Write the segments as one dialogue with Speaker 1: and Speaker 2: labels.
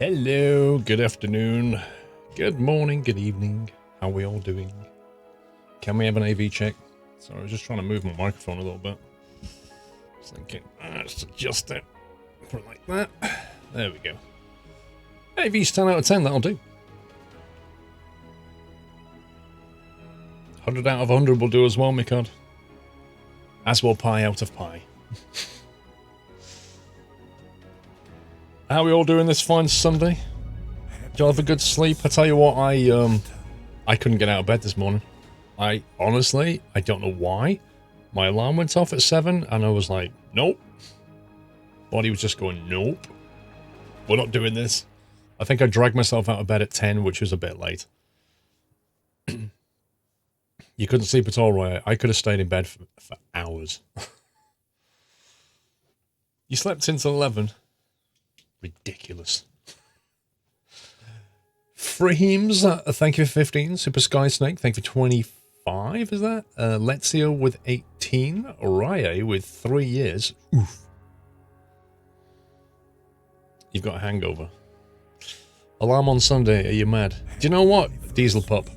Speaker 1: Hello, good afternoon, good morning, good evening. How are we all doing? Can we have an AV check? Sorry, I was just trying to move my microphone a little bit. Just thinking, let's adjust it. Put it like that. There we go. AV's 10 out of 10, that'll do. 100 out of 100 will do as well, Mikard. As will pi out of pi. How are we all doing this fine Sunday? Did you all have a good sleep? I tell you what, I couldn't get out of bed this morning. I honestly don't know why. My alarm went off at 7 and I was like, nope. Body was just going, nope. We're not doing this. I think I dragged myself out of bed at 10, which was a bit late. You couldn't sleep at all, right? I could have stayed in bed for hours. You slept since 11. Ridiculous. Freems, thank you for 15. Super Sky Snake, thank you for 25, is that? Lezio with 18. Rye with 3 years. Oof. You've got a hangover. Alarm on Sunday, are you mad? Do you know what, Diesel Pup?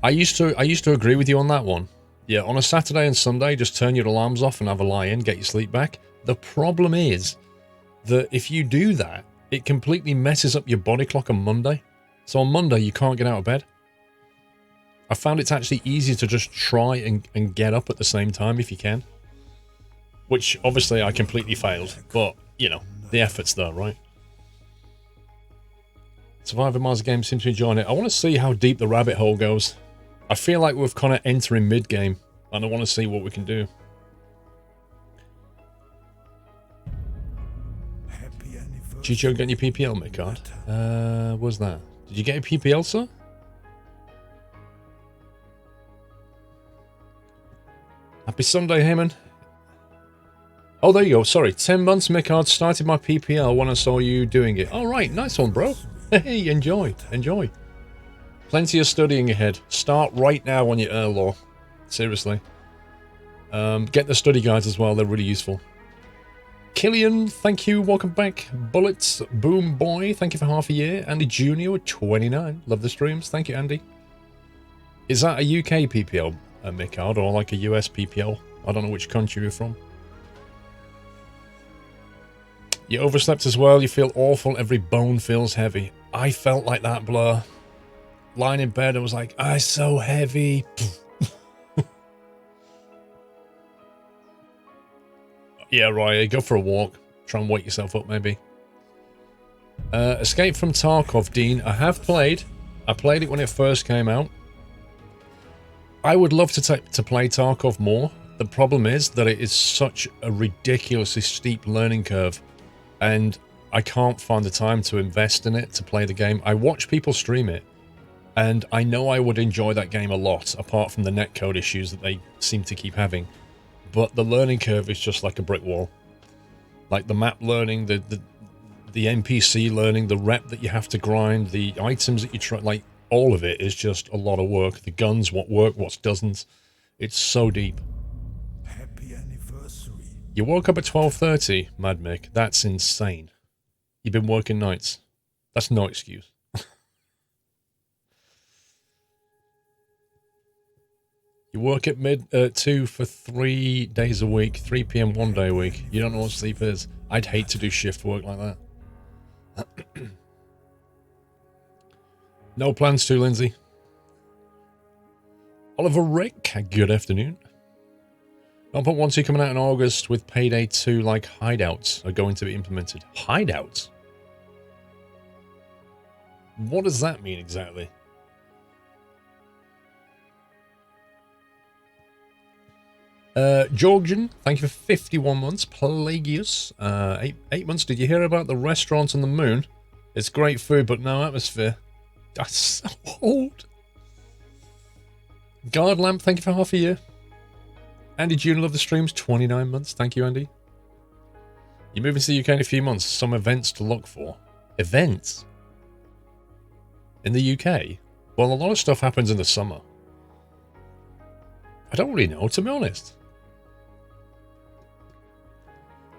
Speaker 1: I used to agree with you on that one. Yeah, on a Saturday and Sunday, just turn your alarms off and have a lie in, get your sleep back. The problem is that if you do that, it completely messes up your body clock on Monday. So on Monday, you can't get out of bed. I found it's actually easier to just try and get up at the same time if you can. Which, obviously, I completely failed. But, you know, the effort's there, right? Survivor Mars game seems to be enjoying it. I want to see how deep the rabbit hole goes. I feel like we're kind of entering mid-game, and I want to see what we can do. Chicho getting your PPL, mate, card? What's that? Did you get a PPL, sir? Happy Sunday, Heyman. Oh, there you go. Sorry. 10 months, Mickard. Started my PPL when I saw you doing it. All right. Nice one, bro. Hey, enjoy. Enjoy. Plenty of studying ahead. Start right now on your air law. Seriously. Get the study guides as well. They're really useful. Killian, thank you. Welcome back. Bullets, Boom Boy, thank you for half a year. Andy Jr. with 29. Love the streams. Thank you, Andy. Is that a UK PPL, Mickard, or like a US PPL? I don't know which country you're from. You overslept as well. You feel awful. Every bone feels heavy. I felt like that, Blur. Lying in bed, I was like, I'm so heavy. Yeah, right. Go for a walk. Try and wake yourself up, maybe. Escape from Tarkov, Dean. I have played. I played it when it first came out. I would love to play Tarkov more. The problem is that it is such a ridiculously steep learning curve. And I can't find the time to invest in it, to play the game. I watch people stream it. And I know I would enjoy that game a lot, apart from the netcode issues that they seem to keep having. But the learning curve is just like a brick wall. Like the map learning, the NPC learning, the rep that you have to grind, the items that you try, like all of it is just a lot of work. The guns, what work, what doesn't. It's so deep.
Speaker 2: Happy anniversary.
Speaker 1: You woke up at 12:30, Mad Mick. That's insane. You've been working nights. That's no excuse. You work at 2 for 3 days a week, 3 p.m. 1 day a week. You don't know what sleep is. I'd hate to do shift work like that. No plans to, Lindsay. Oliver Rick, good afternoon. 1.12 coming out in August with Payday 2 like hideouts are going to be implemented. Hideouts? What does that mean exactly? Georgian, thank you for 51 months. Pelagius, 8 months. Did you hear about the restaurant on the moon? It's great food, but no atmosphere. That's so old. Guard Lamp, thank you for half a year. Andy June, love the streams. 29 months. Thank you, Andy. You're moving to the UK in a few months. Some events to look for. Events? In the UK? Well, a lot of stuff happens in the summer. I don't really know, to be honest.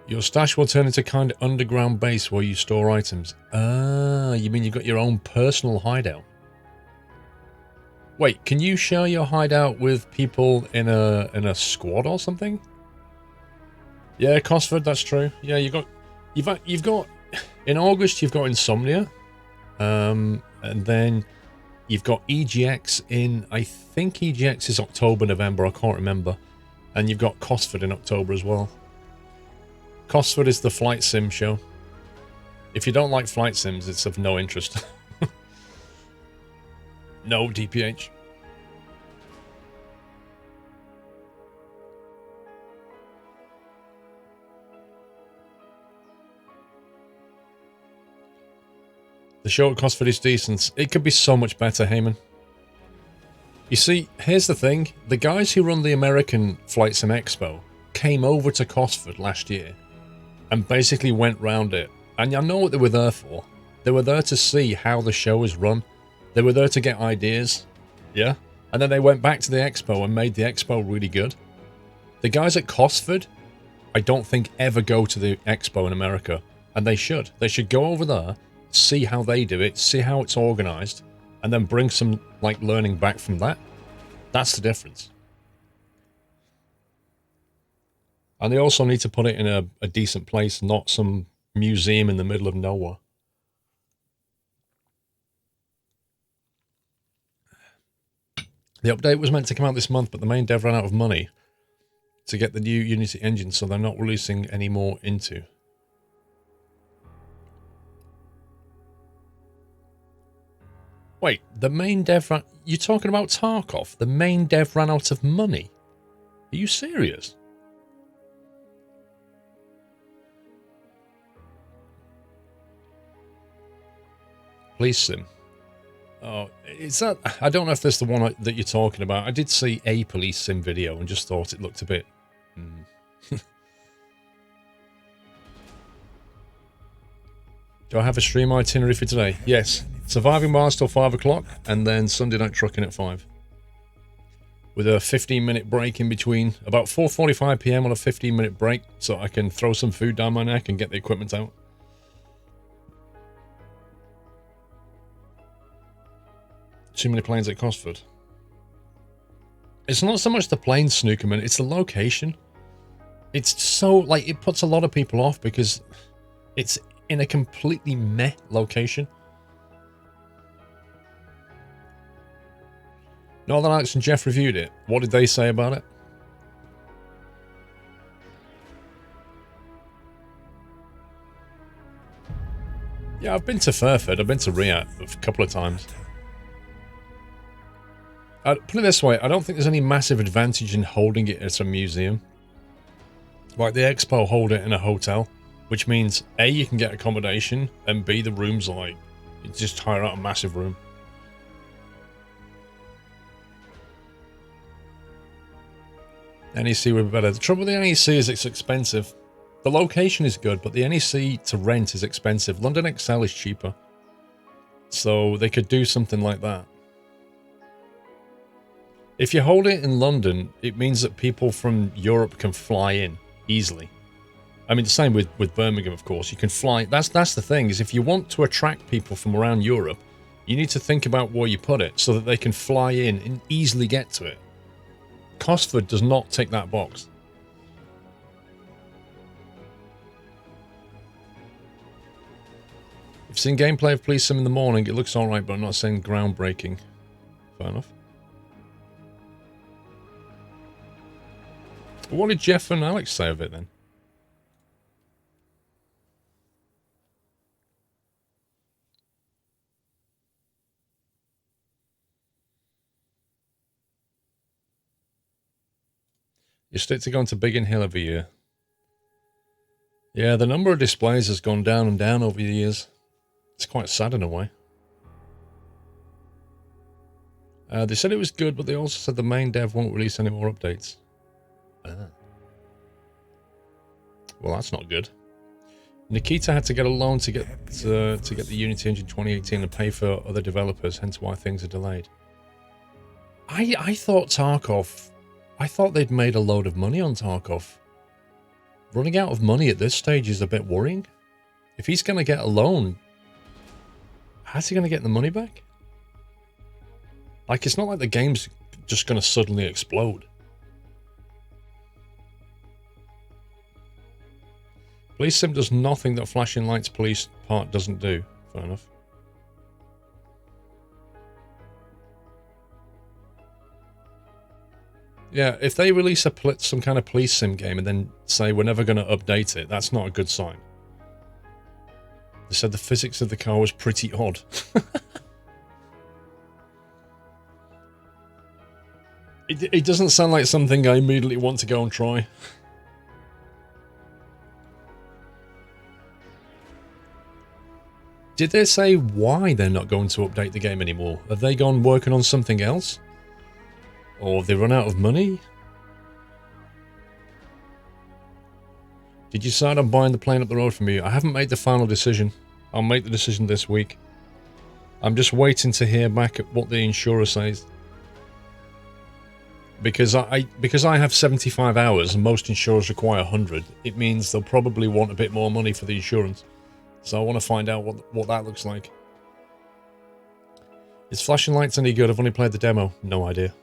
Speaker 1: Your stash will turn into kind of underground base where you store items. Ah, you mean you've got your own personal hideout? Wait, can you share your hideout with people in a squad or something? Yeah, Cosford, that's true. Yeah, you've got in August you've got Insomnia, and then you've got EGX in, I think EGX is October, November, I can't remember, and you've got Cosford in October as well. Cosford is the flight sim show. If you don't like flight sims, it's of no interest. No, DPH. The show at Cosford is decent. It could be so much better, Heyman. You see, here's the thing. The guys who run the American Flight Sim Expo came over to Cosford last year and basically went round it. And I know what they were there for. They were there to see how the show is run. They were there to get ideas. Yeah? And then they went back to the expo and made the expo really good. The guys at Cosford, I don't think ever go to the expo in America. And they should. They should go over there, see how they do it, see how it's organized, and then bring some, like, learning back from that. That's the difference. And they also need to put it in a decent place, not some museum in the middle of nowhere. The update was meant to come out this month, but the main dev ran out of money to get the new Unity engine, so they're not releasing any more into. Wait, the main dev ran... You're talking about Tarkov? The main dev ran out of money? Are you serious? Police Sim. Oh, is that... I don't know if that's the one that you're talking about. I did see a Police Sim video and just thought it looked a bit... Do I have a stream itinerary for today? Yes. Surviving Mars till 5 o'clock, and then Sunday night trucking at 5. With a 15-minute break in between. About 4:45 PM on a 15-minute break, so I can throw some food down my neck and get the equipment out. Too many planes at Cosford. It's not so much the planes, Snookerman, it's the location. It's so, like, it puts a lot of people off because it's in a completely meh location. Northern Lights and Jeff reviewed it. What did they say about it? Yeah, I've been to Fairford. I've been to Riyadh a couple of times. Put it this way, I don't think there's any massive advantage in holding it at a museum. Like the Expo hold it in a hotel, which means A, you can get accommodation, and B, the rooms are like, you just hire out a massive room. NEC would be better. The trouble with the NEC is it's expensive. The location is good, but the NEC to rent is expensive. London XL is cheaper. So they could do something like that. If you hold it in London, it means that people from Europe can fly in easily. I mean, the same with Birmingham, of course. You can fly. That's the thing, is if you want to attract people from around Europe, you need to think about where you put it so that they can fly in and easily get to it. Cosford does not tick that box. I've seen gameplay of Police Sim in the morning. It looks alright, but I'm not saying groundbreaking. Fair enough. What did Jeff and Alex say of it then? You stick to going to Biggin Hill every year. Yeah, the number of displays has gone down and down over the years. It's quite sad in a way. They said it was good, but they also said the main dev won't release any more updates. Well, that's not good. Nikita had to get a loan to get the Unity Engine 2018 and pay for other developers, hence why things are delayed. I thought Tarkov... I thought they'd made a load of money on Tarkov. Running out of money at this stage is a bit worrying. If he's going to get a loan, how's he going to get the money back? Like, it's not like the game's just going to suddenly explode. Police sim does nothing that flashing lights police part doesn't do. Fair enough. Yeah, if they release some kind of police sim game and then say we're never going to update it, that's not a good sign. They said the physics of the car was pretty odd. It doesn't sound like something I immediately want to go and try. Did they say why they're not going to update the game anymore? Have they gone working on something else? Or have they run out of money? Did you decide on buying the plane up the road from you? I haven't made the final decision. I'll make the decision this week. I'm just waiting to hear back at what the insurer says. Because I have 75 hours and most insurers require 100, it means they'll probably want a bit more money for the insurance. So I want to find out what that looks like. Is flashing lights any good? I've only played the demo. No idea.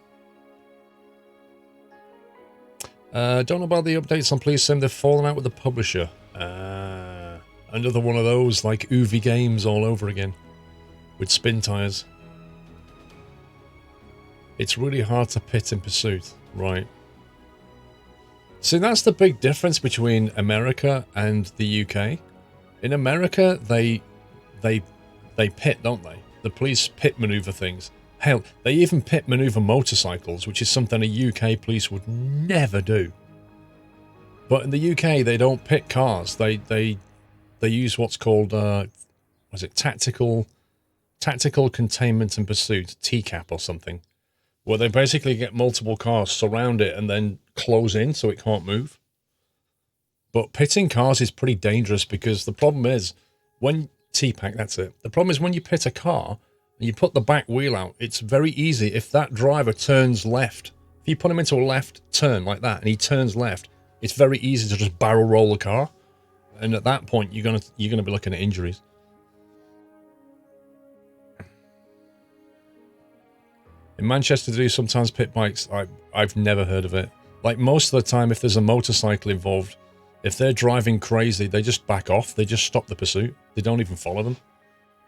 Speaker 1: Don't know about the updates on Police Sim. They've fallen out with the publisher. Another one of those, like UV games all over again. With spin tires. It's really hard to pit in pursuit. Right. See, that's the big difference between America and the UK. In America, they pit, don't they? The police pit maneuver things. Hell, they even pit maneuver motorcycles, which is something a UK police would never do. But in the UK, they don't pit cars. They use what's called tactical containment and pursuit, TCAP or something, where they basically get multiple cars, surround it, and then close in so it can't move. But pitting cars is pretty dangerous because the problem is when TPAC, that's it. The problem is when you pit a car and you put the back wheel out, it's very easy if that driver turns left. If you put him into a left turn like that and he turns left, it's very easy to just barrel roll the car. And at that point, you're gonna be looking at injuries. In Manchester, do sometimes pit bikes? I've never heard of it. Like most of the time, if there's a motorcycle involved, if they're driving crazy, they just back off. They just stop the pursuit. They don't even follow them.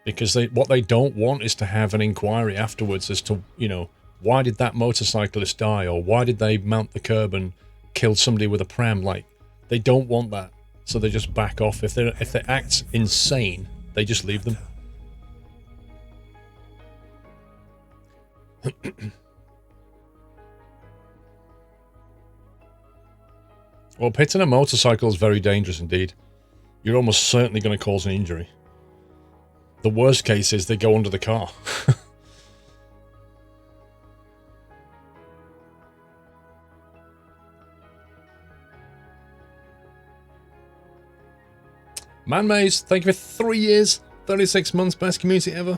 Speaker 1: Because what they don't want is to have an inquiry afterwards as to, you know, why did that motorcyclist die? Or why did they mount the curb and kill somebody with a pram? Like, they don't want that. So they just back off. If they act insane, they just leave them. Well, pitting a motorcycle is very dangerous indeed. You're almost certainly going to cause an injury. The worst case is they go under the car. Manmaze, thank you for 3 years, 36 months, best community ever.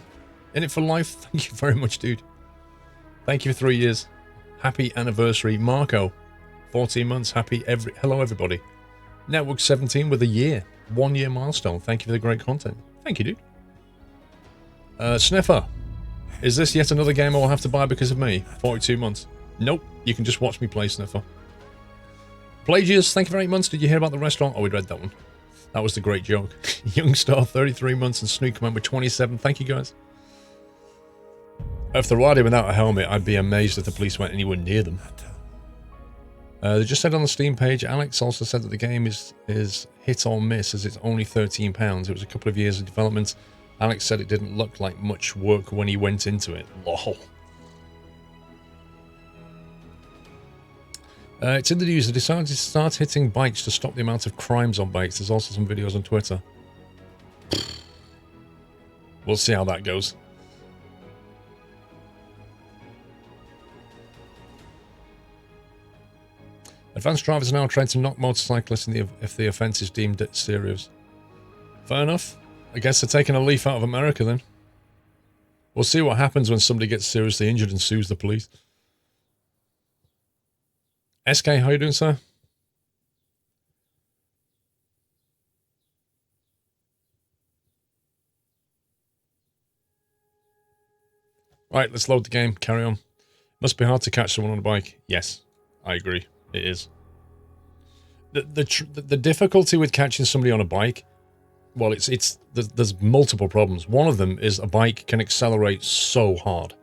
Speaker 1: In it for life. Thank you very much, dude. Thank you for 3 years. Happy anniversary, Marco. 14 months, hello everybody. Network 17 with a year. 1 year milestone. Thank you for the great content. Thank you, dude. Sniffer. Is this yet another game I will have to buy because of me? 42 months. Nope. You can just watch me play Sniffer. Plagius, thank you for 8 months. Did you hear about the restaurant? Oh, we read that one. That was the great joke. Youngstar, 33 months, and Snookman with 27. Thank you, guys. If they're riding without a helmet, I'd be amazed if the police went anywhere near them. They just said on the Steam page, Alex also said that the game is hit or miss as it's only £13. It was a couple of years of development. Alex said it didn't look like much work when he went into it. Lol. It's in the news. They decided to start hitting bikes to stop the amount of crimes on bikes. There's also some videos on Twitter. We'll see how that goes. Advanced drivers are now trained to knock motorcyclists if the offence is deemed serious. Fair enough. I guess they're taking a leaf out of America then. We'll see what happens when somebody gets seriously injured and sues the police. SK, how you doing, sir? Right, let's load the game. Carry on. Must be hard to catch someone on a bike. Yes, I agree. It is. The difficulty with catching somebody on a bike, well, there's multiple problems. One of them is a bike can accelerate so hard.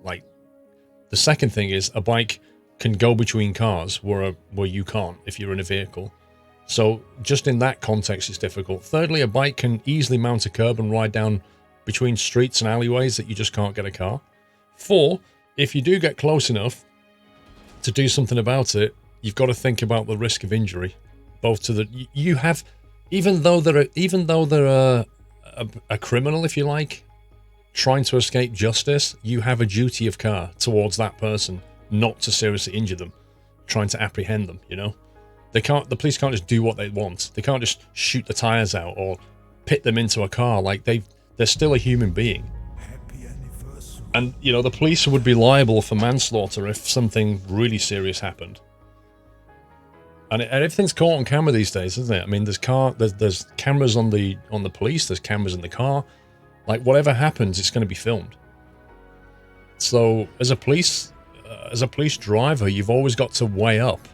Speaker 1: Like, the second thing is a bike can go between cars where you can't if you're in a vehicle. So just in that context, it's difficult. Thirdly, a bike can easily mount a curb and ride down between streets and alleyways that you just can't get a car. 4, if you do get close enough to do something about it, you've got to think about the risk of injury. Both to you have, even though they're a criminal, if you like, trying to escape justice, you have a duty of care towards that person, not to seriously injure them, trying to apprehend them. You know, the police can't just do what they want. They can't just shoot the tires out or pit them into a car. Like they're still a human being.
Speaker 2: Happy anniversary.
Speaker 1: And you know, the police would be liable for manslaughter if something really serious happened. And everything's caught on camera these days, isn't it? I mean, there's cameras on the police, there's cameras in the car. Like, whatever happens, it's going to be filmed. So, as a police driver, you've always got to weigh up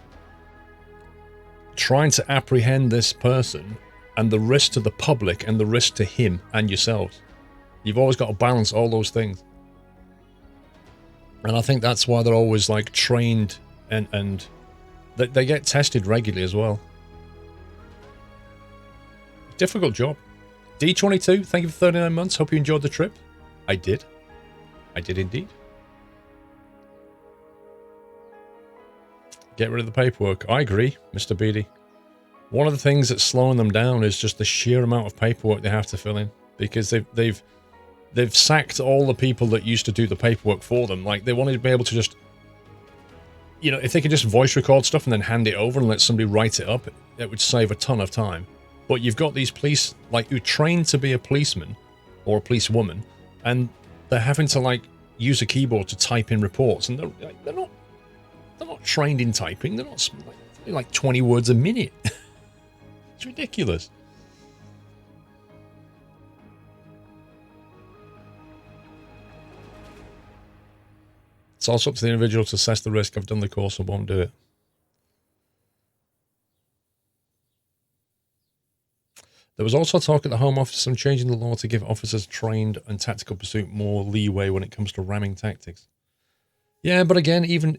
Speaker 1: trying to apprehend this person and the risk to the public and the risk to him and yourselves. You've always got to balance all those things. And I think that's why they're always, like, trained and they get tested regularly as well. Difficult job. D22, thank you for 39 months. Hope you enjoyed the trip. I did. I did indeed. Get rid of the paperwork. I agree, Mr. Beatty. One of the things that's slowing them down is just the sheer amount of paperwork they have to fill in. Because they've sacked all the people that used to do the paperwork for them. Like, they wanted to be able to just... You know, if they could just voice record stuff and then hand it over and let somebody write it up, it would save a ton of time. But you've got these police, like, who trained to be a policeman or a policewoman, and they're having to, like, use a keyboard to type in reports, and they're not trained in typing. They're not like 20 words a minute. It's ridiculous. It's also up to the individual to assess the risk. I've done the course and won't do it. There was also talk at the Home Office on changing the law to give officers trained in tactical pursuit more leeway when it comes to ramming tactics. Yeah, but again, even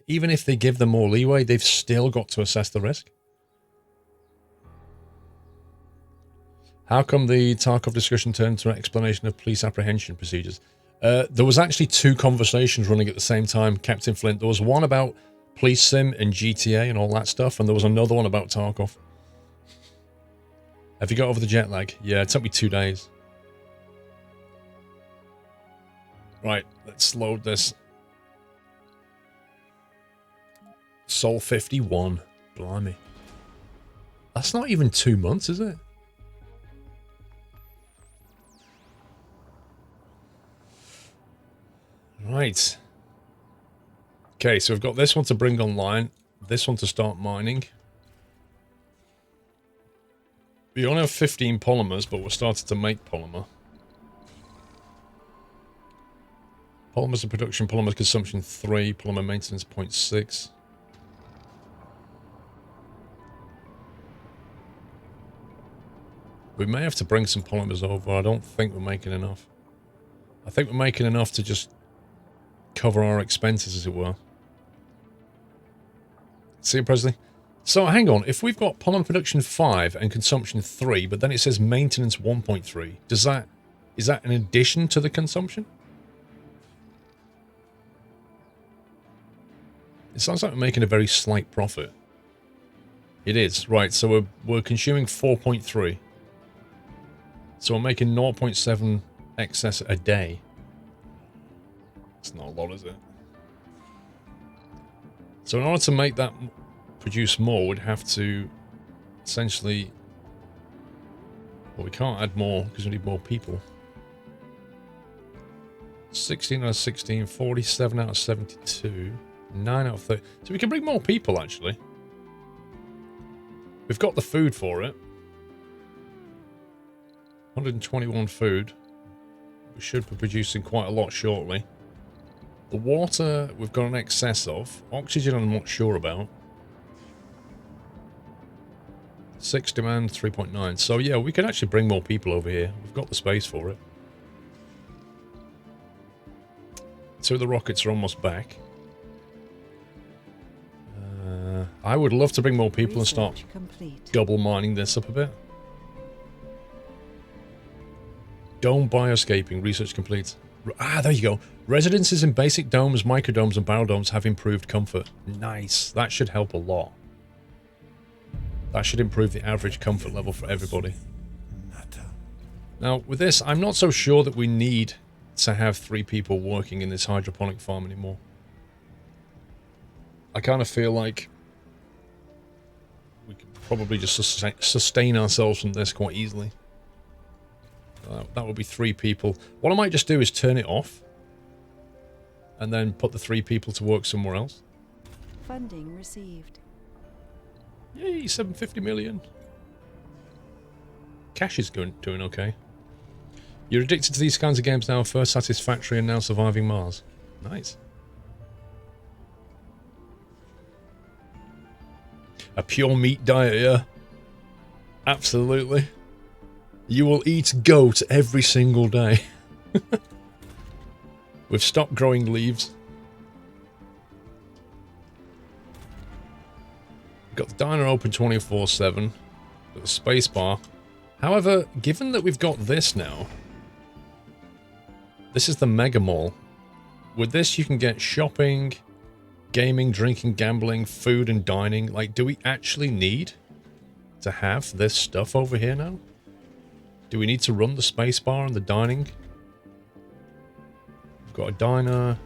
Speaker 1: if they give them more leeway, they've still got to assess the risk. How come the Tarkov discussion turned to an explanation of police apprehension procedures? There was actually 2 conversations running at the same time, Captain Flint. There was one about police sim and GTA and all that stuff, and there was another one about Tarkov. Have you got over the jet lag? Yeah, it took me 2 days. Right, let's load this. Sol 51. Blimey. That's not even 2 months, is it? Right. Okay, so we've got this one to bring online. This one to start mining. We only have 15 polymers, but we're starting to make polymer. Polymers in production, polymer consumption 3, polymer maintenance 0.6. We may have to bring some polymers over. I don't think we're making enough. I think we're making enough to just cover our expenses, as it were. See you, Presley. So, hang on. If we've got polymer production 5 and consumption 3, but then it says maintenance 1.3, is that an addition to the consumption? It sounds like we're making a very slight profit. It is, right. So we're consuming 4.3. So we're making 0.7 excess a day. It's not a lot, is it? So in order to make that produce more, we'd have to essentially... Well, we can't add more because we need more people. 16 out of 16, 47 out of 72, 9 out of 30. So we can bring more people, actually. We've got the food for it. 121 food. We should be producing quite a lot shortly. The water we've got an excess of. Oxygen I'm not sure about. 6 demand, 3.9. So yeah, we can actually bring more people over here. We've got the space for it. 2 of the rockets are almost back. I would love to bring more people and start double mining this up a bit. Dome bioscaping, research complete. Ah, there you go. Residences in basic domes, microdomes, and barrel domes have improved comfort. Nice. That should help a lot. That should improve the average comfort level for everybody. Now, with this, I'm not so sure that we need to have 3 people working in this hydroponic farm anymore. I kind of feel like we could probably just sustain ourselves from this quite easily. That would be 3 people. What I might just do is turn it off and then put the 3 people to work somewhere else.
Speaker 3: Funding received.
Speaker 1: Yay, 750 million. Cash is doing okay. You're addicted to these kinds of games now. First Satisfactory and now Surviving Mars. Nice. A pure meat diet, yeah. Absolutely. You will eat goat every single day. We've stopped growing leaves. We've got the diner open 24/7. Got the space bar. However, given that we've got this now, this is the mega mall. With this you can get shopping, gaming, drinking, gambling, food and dining. Like, do we actually need to have this stuff over here now? Do we need to run the space bar and the dining? We've got a diner,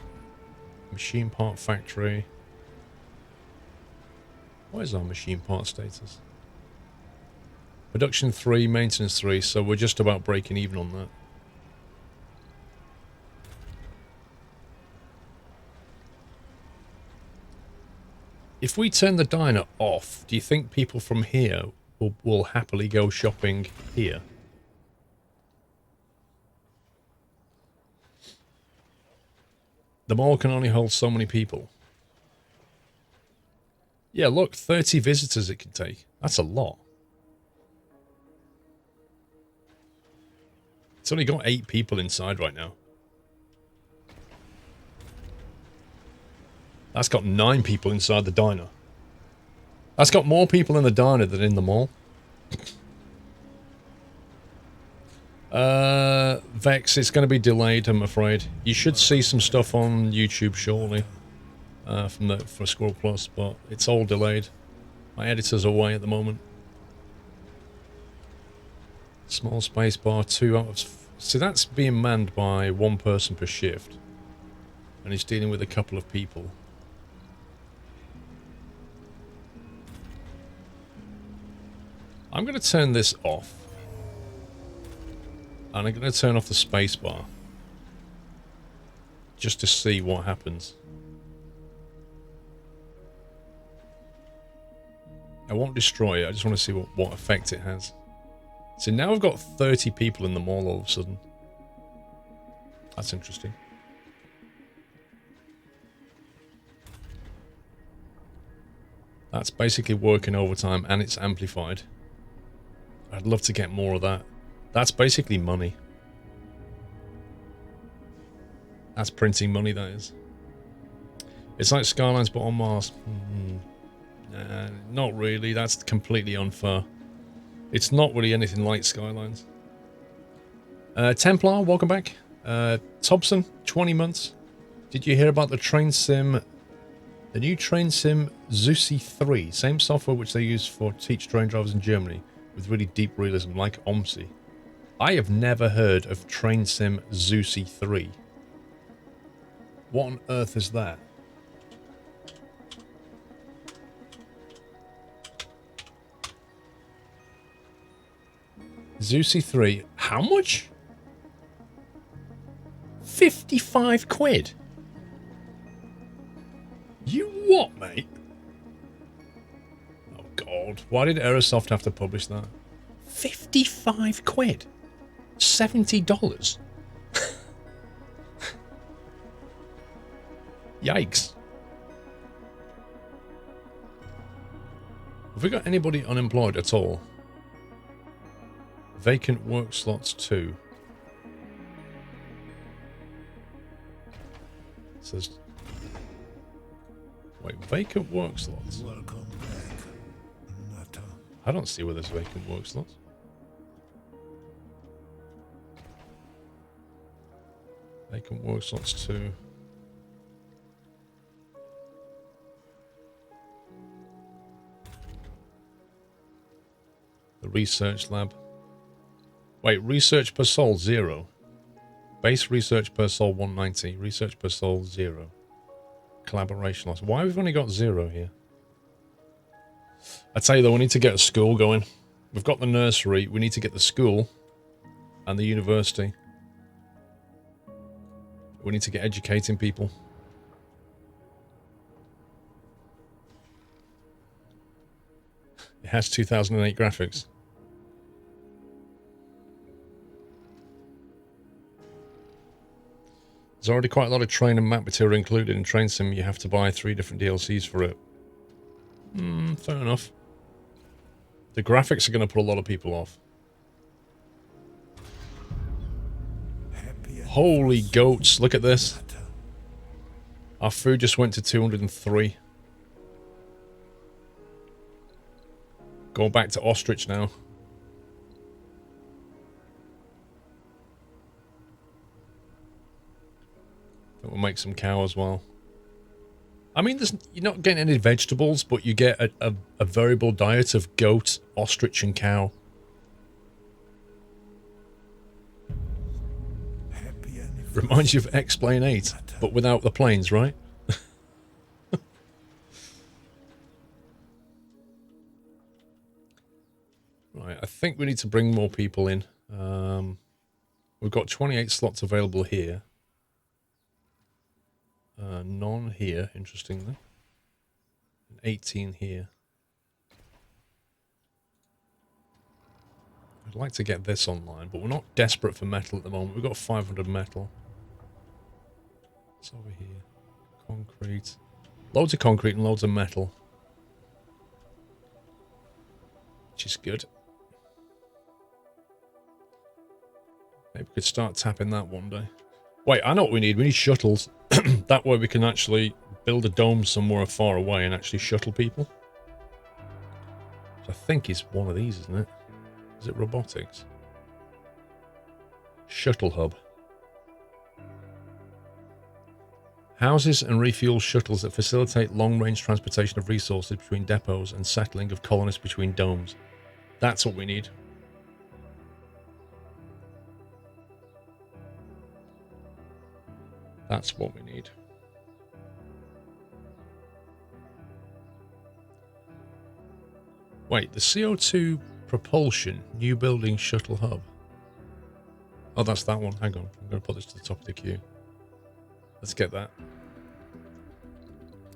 Speaker 1: machine part factory. What is our machine part status? Production 3, maintenance 3, so we're just about breaking even on that. If we turn the diner off, do you think people from here will happily go shopping here? The mall can only hold so many people. Yeah, look, 30 visitors it can take. That's a lot. It's only got 8 people inside right now. That's got 9 people inside the diner. That's got more people in the diner than in the mall. Vex, it's going to be delayed, I'm afraid. You should see some stuff on YouTube shortly for SquirrelPlus, but it's all delayed. My editor's away at the moment. Small space bar, 2 out of... So that's being manned by 1 person per shift. And he's dealing with a couple of people. I'm going to turn this off. And I'm going to turn off the space bar. Just to see what happens. I won't destroy it, I just want to see what effect it has. So now I've got 30 people in the mall all of a sudden. That's interesting. That's basically working overtime and it's amplified. I'd love to get more of that. That's basically money. That's printing money, that is. It's like Skylines but on Mars. Nah, not really. That's completely unfair. It's not really anything like Skylines. Templar, welcome back. Thompson, 20 months. Did you hear about the train sim? The new train sim Zusi 3. Same software which they use for teach train drivers in Germany. With really deep realism, like OMSI. I have never heard of train sim Zusi 3. What on earth is that? Zusi 3. How much? 55 quid. You what, mate? Oh, God. Why did Aerosoft have to publish that? 55 quid. $70. Yikes. Have we got anybody unemployed at all? Vacant work slots 2. It says... Wait, vacant work slots?
Speaker 2: Welcome back, Nutter.
Speaker 1: I don't see where there's vacant work slots. Vacant work slots 2. The research lab. Wait, research per soul 0. Base research per soul 190. Research per soul 0. Collaboration loss. Why have we only got 0 here? I tell you though, we need to get a school going. We've got the nursery. We need to get the school and the university. We need to get educating people. It has 2008 graphics. There's already quite a lot of train and map material included in Train Sim. You have to buy 3 different DLCs for it. Fair enough. The graphics are going to put a lot of people off. Holy goats, look at this. Our food just went to 203. Going back to ostrich now. We'll make some cow as well. I mean, you're not getting any vegetables, but you get a variable diet of goat, ostrich, and cow. Reminds you of X-Plane 8, but without the planes, right? Right, I think we need to bring more people in. We've got 28 slots available here. None here, interestingly. And 18 here. I'd like to get this online, but we're not desperate for metal at the moment. We've got 500 metal. What's over here? Concrete. Loads of concrete and loads of metal. Which is good. Maybe we could start tapping that one day. Wait, I know what we need. We need shuttles. That way we can actually build a dome somewhere far away and actually shuttle people. Which I think is one of these, isn't it? Is it robotics? Shuttle hub. Houses and refuel shuttles that facilitate long-range transportation of resources between depots and settling of colonists between domes. That's what we need. That's what we need. Wait, the CO2 propulsion new building shuttle hub. Oh, that's that one. Hang on. I'm going to put this to the top of the queue. Let's get that.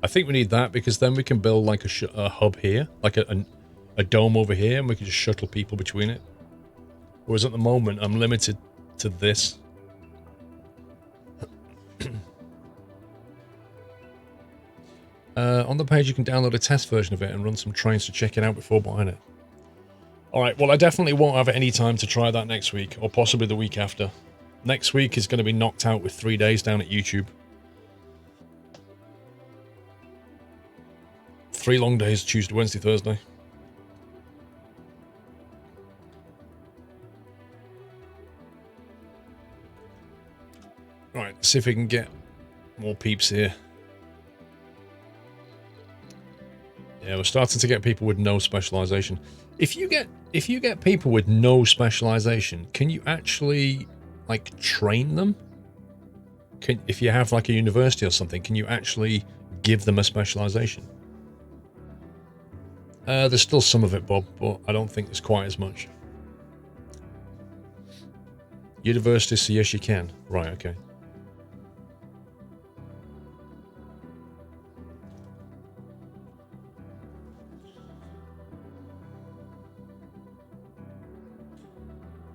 Speaker 1: I think we need that because then we can build like a hub here, like a dome over here, and we can just shuttle people between it. Whereas at the moment, I'm limited to this. On the page, you can download a test version of it and run some trains to check it out before buying it. Alright, well, I definitely won't have any time to try that next week, or possibly the week after. Next week is going to be knocked out with 3 days down at YouTube. 3 long days, Tuesday, Wednesday, Thursday. Right, let's see if we can get more peeps here. Yeah, we're starting to get people with no specialization. If you get people with no specialization, can you actually like train them? If you have like a university or something, can you actually give them a specialization? There's still some of it, Bob, but I don't think there's quite as much. University, so yes, you can. Right, okay.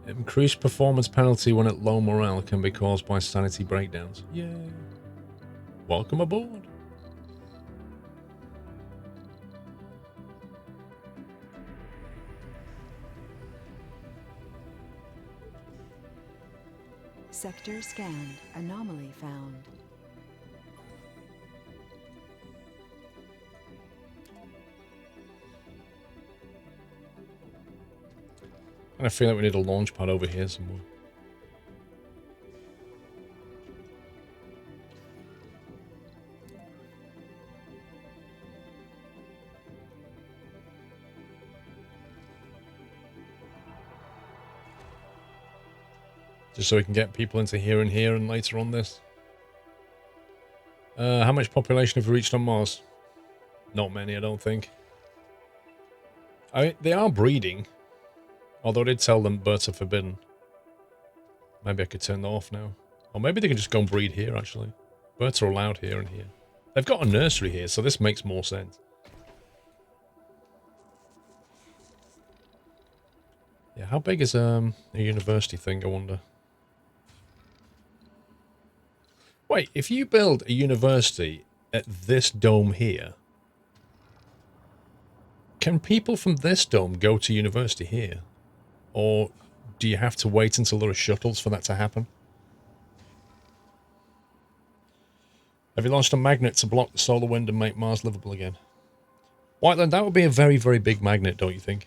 Speaker 1: Increased performance penalty when at low morale can be caused by sanity breakdowns. Yay. Welcome aboard.
Speaker 3: Sector scanned. Anomaly found.
Speaker 1: And I feel like we need a launch pad over here somewhere. Just so we can get people into here and later on this. How much population have we reached on Mars? Not many, I don't think. I mean, they are breeding. Although I did tell them birds are forbidden. Maybe I could turn that off now. Or maybe they can just go and breed here, actually. Birds are allowed here and here. They've got a nursery here, so this makes more sense. Yeah, how big is a university thing, I wonder? Wait, if you build a university at this dome here, can people from this dome go to university here? Or do you have to wait until there are shuttles for that to happen? Have you launched a magnet to block the solar wind and make Mars livable again? Whiteland, that would be a very, very big magnet, don't you think?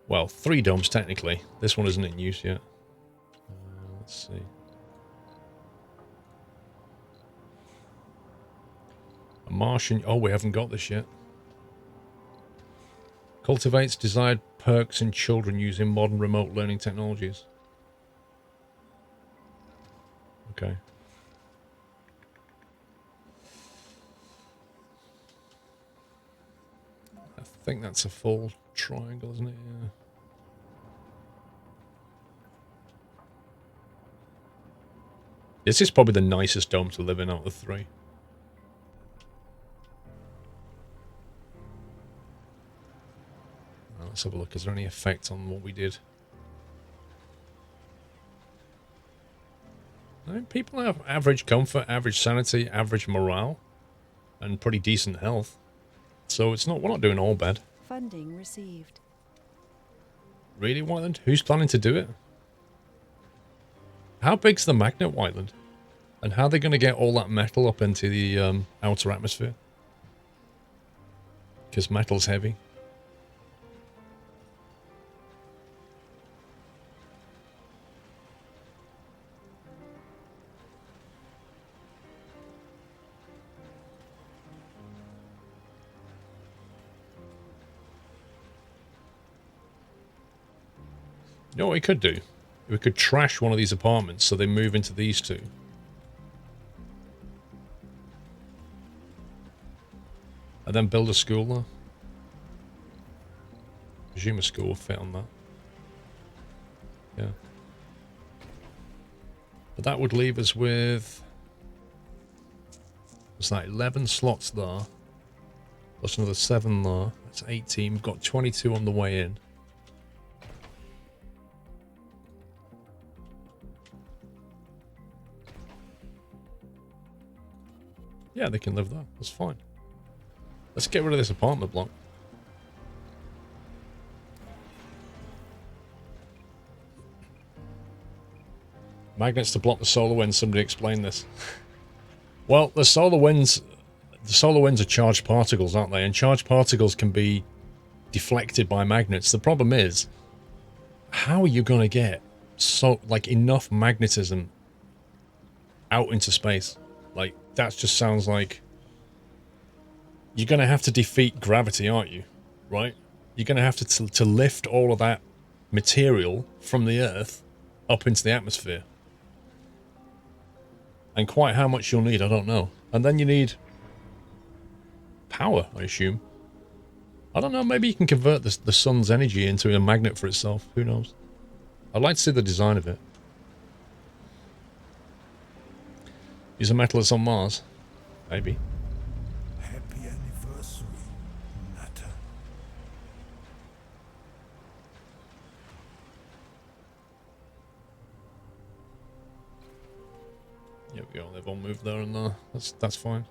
Speaker 1: Well, 3 domes technically. This one isn't in use yet. Let's see. A Martian... Oh, we haven't got this yet. Cultivates desired perks in children using modern remote learning technologies. Okay. I think that's a full triangle, isn't it? Yeah. This is probably the nicest dome to live in out of the 3. Let's have a look. Is there any effect on what we did? I mean, people have average comfort, average sanity, average morale, and pretty decent health. So it's not. We're not doing all bad.
Speaker 3: Funding received.
Speaker 1: Really, Whiteland? Who's planning to do it? How big's the magnet, Whiteland? And how are they going to get all that metal up into the outer atmosphere? Because metal's heavy. You know what we could do? We could trash one of these apartments so they move into these 2. And then build a school there. Presume a school will fit on that. Yeah. But that would leave us with... What's that? 11 slots there. Plus another 7 there. That's 18. We've got 22 on the way in. Yeah, they can live there. That's fine. Let's get rid of this apartment block. Magnets to block the solar winds. Somebody explain this. Well, the solar winds are charged particles, aren't they? And charged particles can be deflected by magnets. The problem is, how are you going to get enough magnetism out into space? Like, that just sounds like you're going to have to defeat gravity, aren't you? Right? You're going to have to lift all of that material from the Earth up into the atmosphere. And quite how much you'll need, I don't know. And then you need power, I assume. I don't know, maybe you can convert the sun's energy into a magnet for itself. Who knows? I'd like to see the design of it. Use a metal that's on Mars. Maybe.
Speaker 2: Happy anniversary, Natter.
Speaker 1: There we go. They've all moved there and there. That's fine.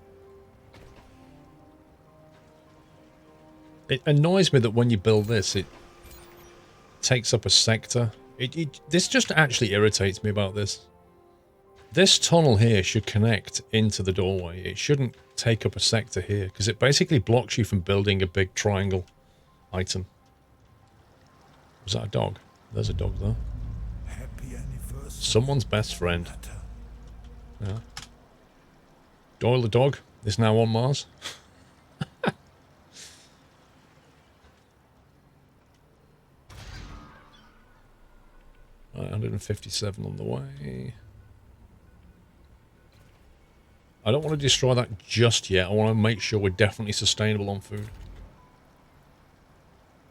Speaker 1: It annoys me that when you build this, takes up a sector. This just actually irritates me about this. This tunnel here should connect into the doorway. It shouldn't take up a sector here, because it basically blocks you from building a big triangle item. Was that a dog? There's a dog there.
Speaker 2: Happy anniversary.
Speaker 1: Someone's best friend.
Speaker 2: Nutter.
Speaker 1: Yeah. Doyle the dog is now on Mars. Right, 157 on the way. I don't want to destroy that just yet. I want to make sure we're definitely sustainable on food.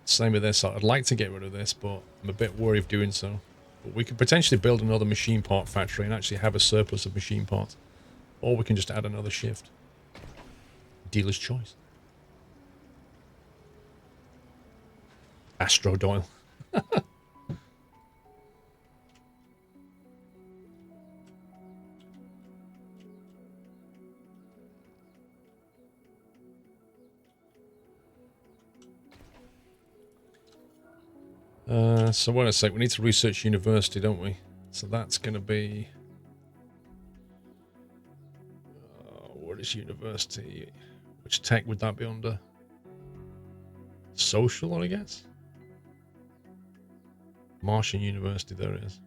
Speaker 1: Same with this. I'd like to get rid of this, but I'm a bit worried of doing so. But we could potentially build another machine part factory and actually have a surplus of machine parts. Or we can just add another shift. Dealer's choice. Astro Doyle. So wait a sec, we need to research university, don't we? So that's going to be... what is university? Which tech would that be under? Social, I guess? Martian University, there it is.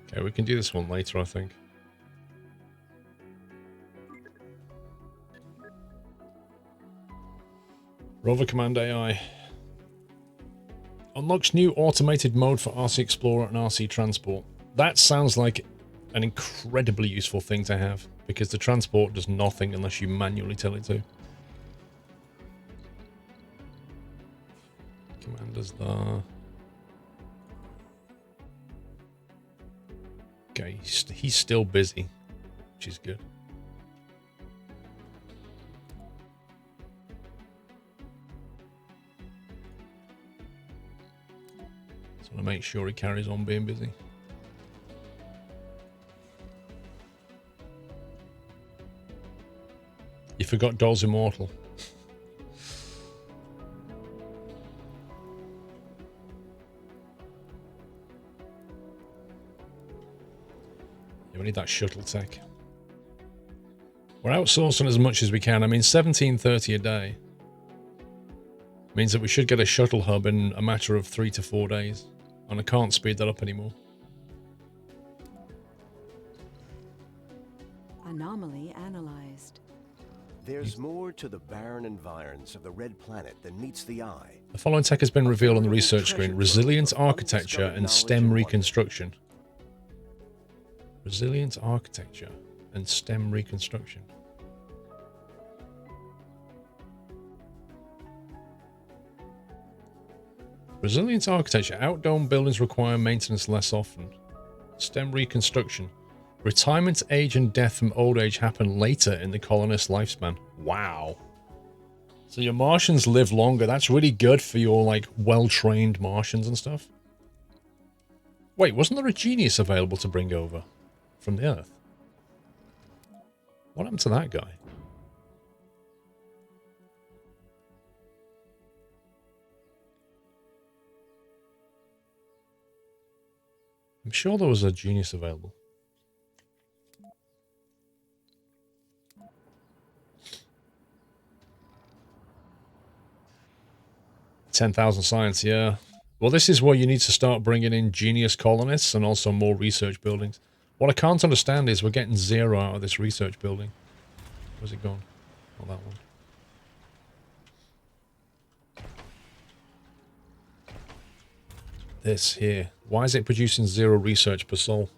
Speaker 1: Okay, we can do this one later, I think. Rover Command AI. Unlocks new automated mode for RC Explorer and RC Transport. That sounds like an incredibly useful thing to have, because the transport does nothing unless you manually tell it to. Commander's there. Okay, he's still busy, which is good. Just want to make sure he carries on being busy. You forgot Doll's immortal. We need that shuttle tech. We're outsourcing as much as we can. I mean, 1730 a day means that we should get a shuttle hub in a matter of 3 to 4 days. And I can't speed that up anymore.
Speaker 3: Anomaly analyzed.
Speaker 4: There's more to the barren environs of the Red Planet than meets the eye.
Speaker 1: The following tech has been revealed on the research screen. Resilient architecture and STEM reconstruction. Resilient architecture and STEM reconstruction. Resilient architecture. Outdoor buildings require maintenance less often. STEM reconstruction. Retirement, age, and death from old age happen later in the colonist's lifespan. Wow. So your Martians live longer. That's really good for your, like, well-trained Martians and stuff. Wait, wasn't there a genius available to bring over from the Earth? What happened to that guy? I'm sure there was a genius available. $10,000 science, yeah. Well, this is where you need to start bringing in genius colonists and also more research buildings. What I can't understand is we're getting 0 out of this research building. Where's it gone? Oh, that one. This here. Why is it producing 0 research per soul?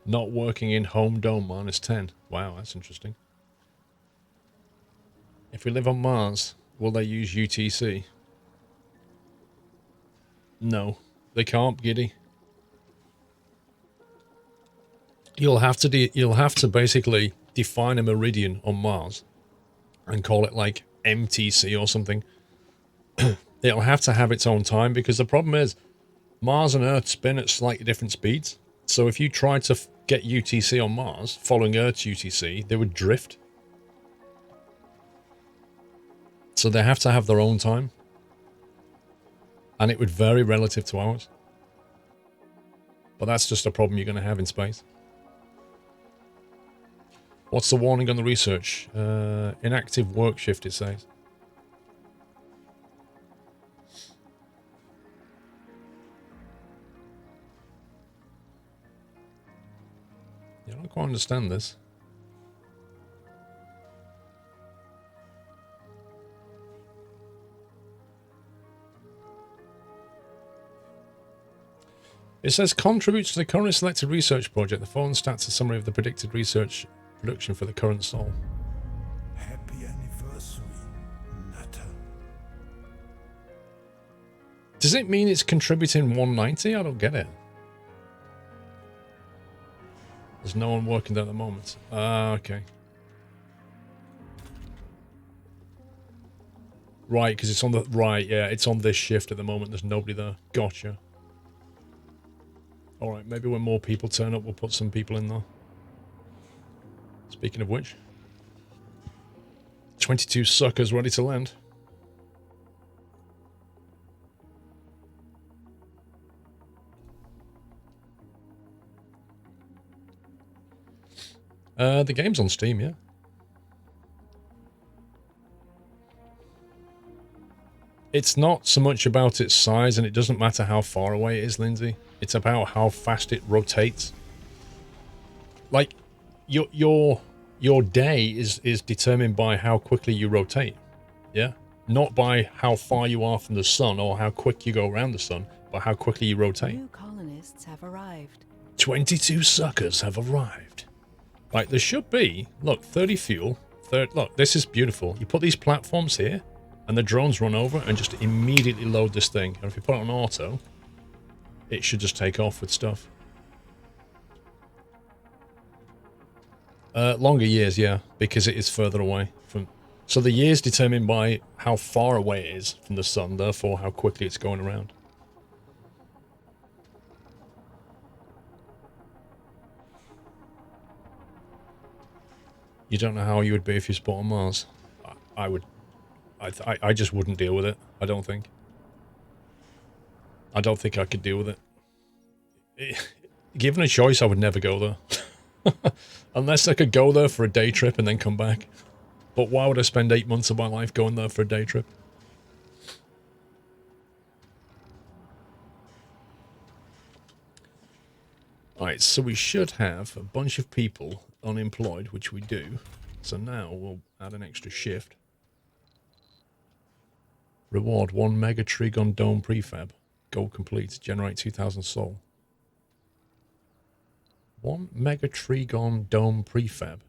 Speaker 1: Not working in home dome -10. Wow, that's interesting. If we live on Mars, will they use UTC? No, they can't, Giddy. You'll have to basically define a meridian on Mars and call it like MTC or something. It'll have to have its own time, because the problem is Mars and Earth spin at slightly different speeds. So if you tried to get UTC on Mars following Earth's UTC, they would drift. So they have to have their own time. And it would vary relative to ours. But that's just a problem you're going to have in space. What's the warning on the research? Inactive work shift, it says. Yeah, I don't quite understand this. It says contributes to the currently selected research project. The following stats a summary of the predicted research production for the current sol.
Speaker 2: Happy anniversary, Nutter.
Speaker 1: Does it mean it's contributing 190? I don't get it. There's no one working there at the moment. Okay. Right, because it's on the... Right, yeah, it's on this shift at the moment. There's nobody there. Gotcha. Alright, maybe when more people turn up, we'll put some people in there. Speaking of which... 22 suckers ready to land. The game's on Steam, yeah. It's not so much about its size, and it doesn't matter how far away it is, Lindsay. It's about how fast it rotates. Like, your day is determined by how quickly you rotate, yeah? Not by how far you are from the sun or how quick you go around the sun, but how quickly you rotate.
Speaker 3: New colonists have arrived.
Speaker 1: 22 suckers have arrived. Right, there should be, look, 30 fuel. Look, this is beautiful. You put these platforms here, and the drones run over and just immediately load this thing. And if you put it on auto, it should just take off with stuff. Longer years, yeah, because it is further away from... So the year's determined by how far away it is from the sun, therefore how quickly it's going around. You don't know how you would be if you spot on Mars. I would... I just wouldn't deal with it, I don't think. I don't think I could deal with it. Given a choice, I would never go there. Unless I could go there for a day trip and then come back. But why would I spend 8 months of my life going there for a day trip? Alright, so we should have a bunch of people unemployed, which we do. So now we'll add an extra shift. Reward 1 Mega Trigon Dome Prefab. Goal complete. Generate 2,000 sol. 1 Mega Trigon Dome Prefab.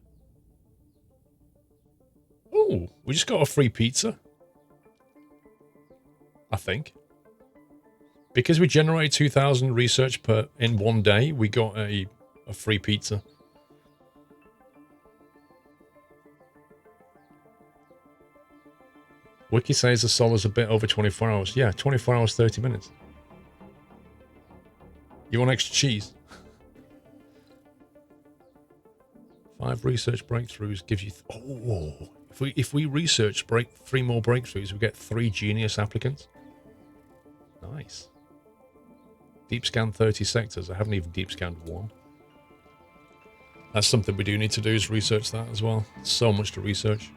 Speaker 1: Oh, we just got a free pizza. I think. Because we generate 2,000 research in one day, we got a free pizza. Wiki says the sol is a bit over 24 hours. Yeah, 24 hours, 30 minutes. You want extra cheese? 5 research breakthroughs gives you... Oh, if we research 3 more breakthroughs, we get 3 genius applicants. Nice. Deep scan 30 sectors. I haven't even deep scanned 1. That's something we do need to do, is research that as well. So much to research.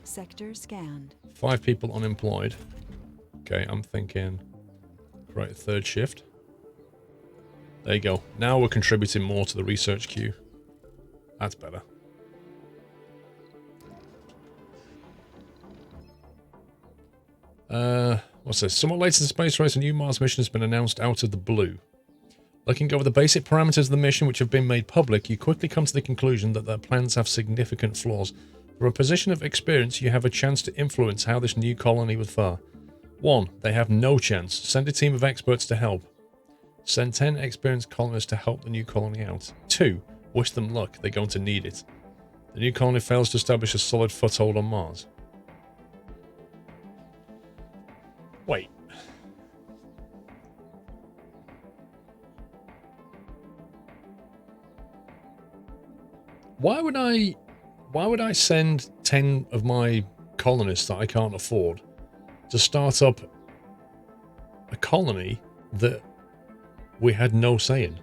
Speaker 3: Sector scanned.
Speaker 1: 5 people unemployed. Okay, I'm thinking... Right, 3rd shift. There you go. Now we're contributing more to the research queue. That's better. What's this? Somewhat later in the space race, a new Mars mission has been announced out of the blue. Looking over the basic parameters of the mission which have been made public, you quickly come to the conclusion that their plans have significant flaws. From a position of experience, you have a chance to influence how this new colony would fare. 1. They have no chance. Send a team of experts to help. Send 10 experienced colonists to help the new colony out. 2. Wish them luck. They're going to need it. The new colony fails to establish a solid foothold on Mars. Wait. Why would I send 10 of my colonists that I can't afford to start up a colony that we had no say in?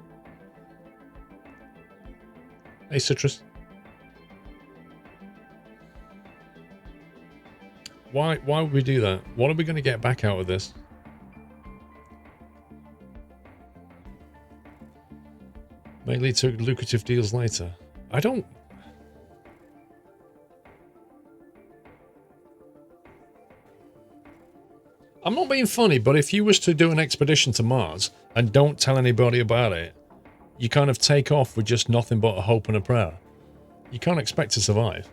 Speaker 1: Hey, Citrus. Why would we do that? What are we going to get back out of this? May lead to lucrative deals later. I don't... I'm not being funny, but if you was to do an expedition to Mars and don't tell anybody about it, you kind of take off with just nothing but a hope and a prayer. You can't expect to survive.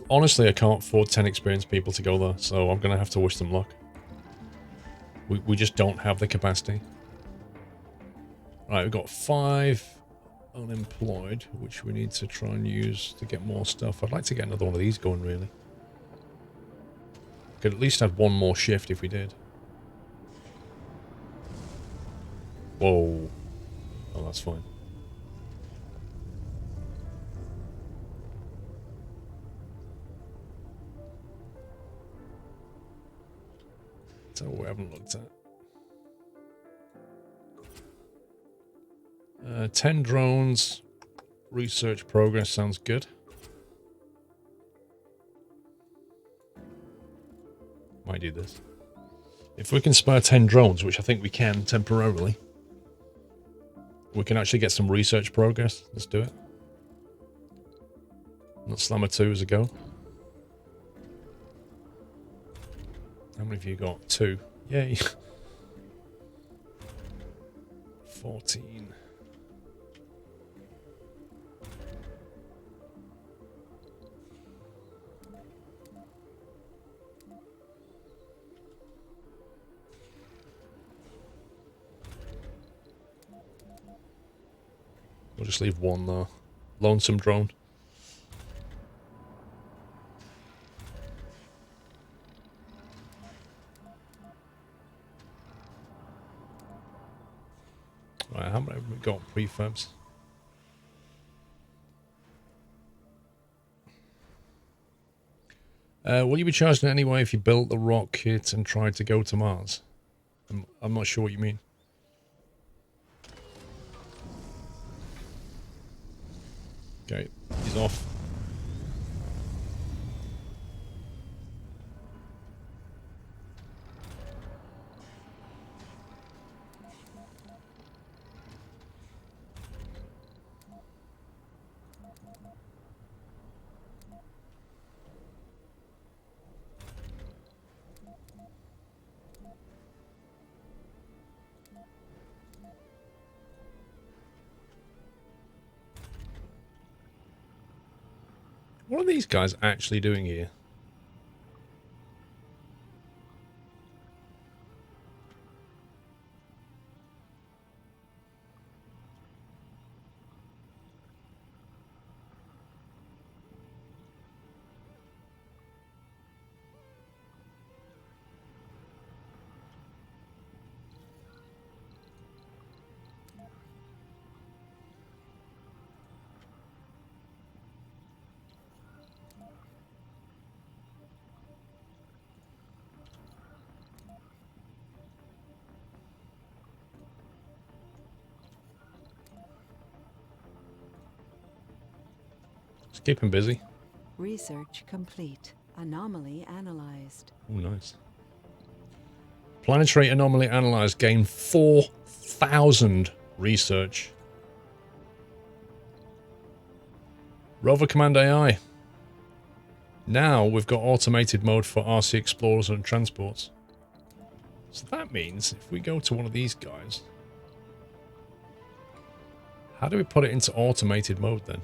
Speaker 1: Honestly, I can't afford 10 experienced people to go there, so I'm going to have to wish them luck. We just don't have the capacity. Right, we've got 5 unemployed, which we need to try and use to get more stuff. I'd like to get another one of these going, really. Could at least have one more shift if we did. Whoa. Oh, that's fine. So we haven't looked at. 10 drones. Research progress sounds good. Might do this. If we can spare 10 drones, which I think we can temporarily, we can actually get some research progress. Let's do it. Not Slammer 2 as a go. How many have you got? 2. Yay. 14. We'll just leave one there. Lonesome drone. Right, how many have we got prefabs? Will you be charged in any way if you built the rocket and tried to go to Mars? I'm not sure what you mean. Okay, he's off. What are these guys actually doing here? Just keep him busy.
Speaker 3: Research complete. Anomaly analyzed.
Speaker 1: Oh, nice. Planetary anomaly analyzed. Gain 4,000 research. Rover Command AI. Now we've got automated mode for RC Explorers and transports. So that means if we go to one of these guys... How do we put it into automated mode then?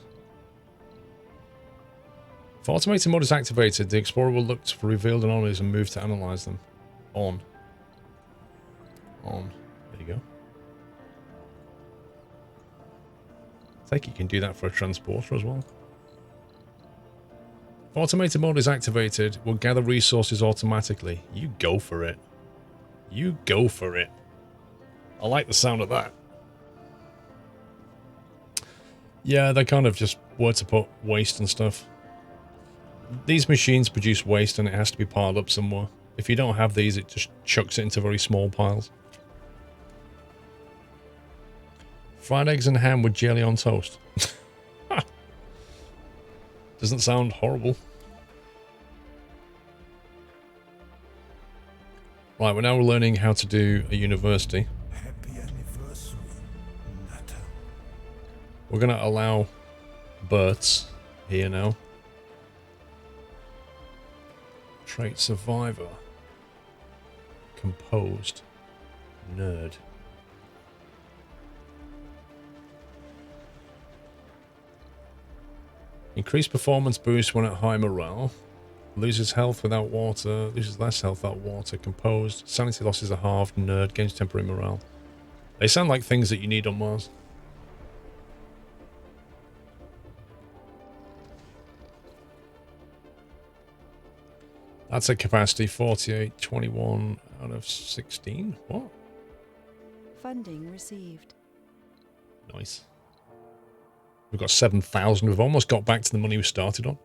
Speaker 1: If automated mode is activated, the Explorer will look for revealed anomalies and move to analyze them. On. on. There you go. I think you can do that for a transporter as well. If automated mode is activated, we'll gather resources automatically. You go for it. You go for it. I like the sound of that. Yeah, they kind of just were to put waste and stuff. These machines produce waste and it has to be piled up somewhere. If you don't have these, it just chucks it into very small piles. Fried eggs and ham with jelly on toast. Doesn't sound horrible. Right, we're now learning how to do a university.
Speaker 2: Happy anniversary, Nutter.
Speaker 1: We're going to allow Berts here now. Trait survivor. Composed. Nerd. Increased performance boost when at high morale. Loses health without water. Loses less health without water. Composed. Sanity losses are halved. Nerd. Gains temporary morale. They sound like things that you need on Mars. That's a capacity 48, 21 out of 16. What?
Speaker 3: Funding received.
Speaker 1: Nice. We've got 7,000. We've almost got back to the money we started on.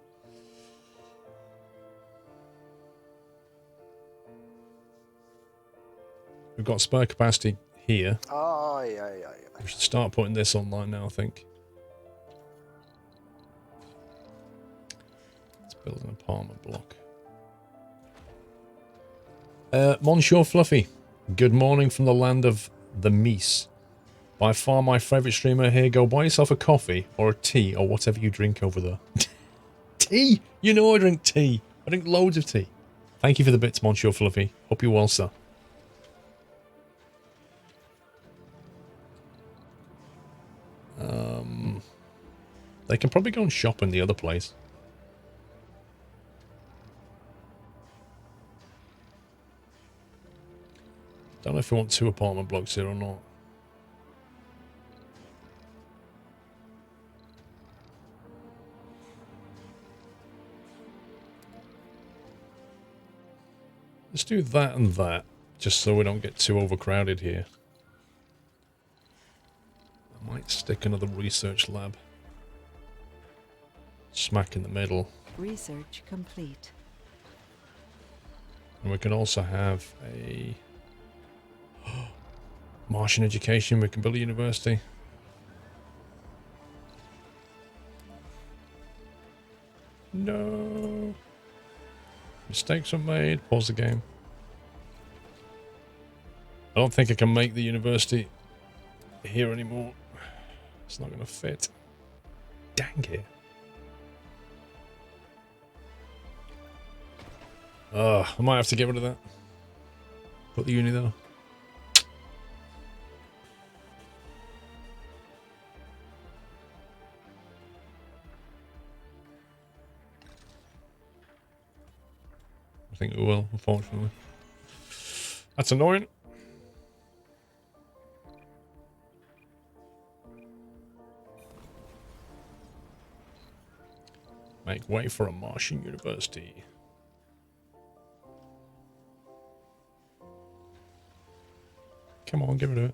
Speaker 1: We've got spare capacity here.
Speaker 5: Oh, yeah.
Speaker 1: We should start putting this online now, I think. Let's build an apartment block. Monsieur Fluffy, good morning from the land of the Meese. By far my favourite streamer here. Go buy yourself a coffee or a tea or whatever you drink over there. Tea? You know I drink tea. I drink loads of tea. Thank you for the bits, Monsieur Fluffy. Hope you're well, sir. They can probably go and shop in the other place. Don't know if we want 2 apartment blocks here or not. Let's do that and that, just so we don't get too overcrowded here. I might stick another research lab. Smack in the middle.
Speaker 3: Research complete.
Speaker 1: And we can also have a Martian education. We can build a university. No. Mistakes were made. Pause the game. I don't think I can make the university here anymore. It's not going to fit. Dang it. I might have to get rid of that. Put the uni there. I think we will, unfortunately. That's annoying. Make way for a Martian university. Come on, give it a...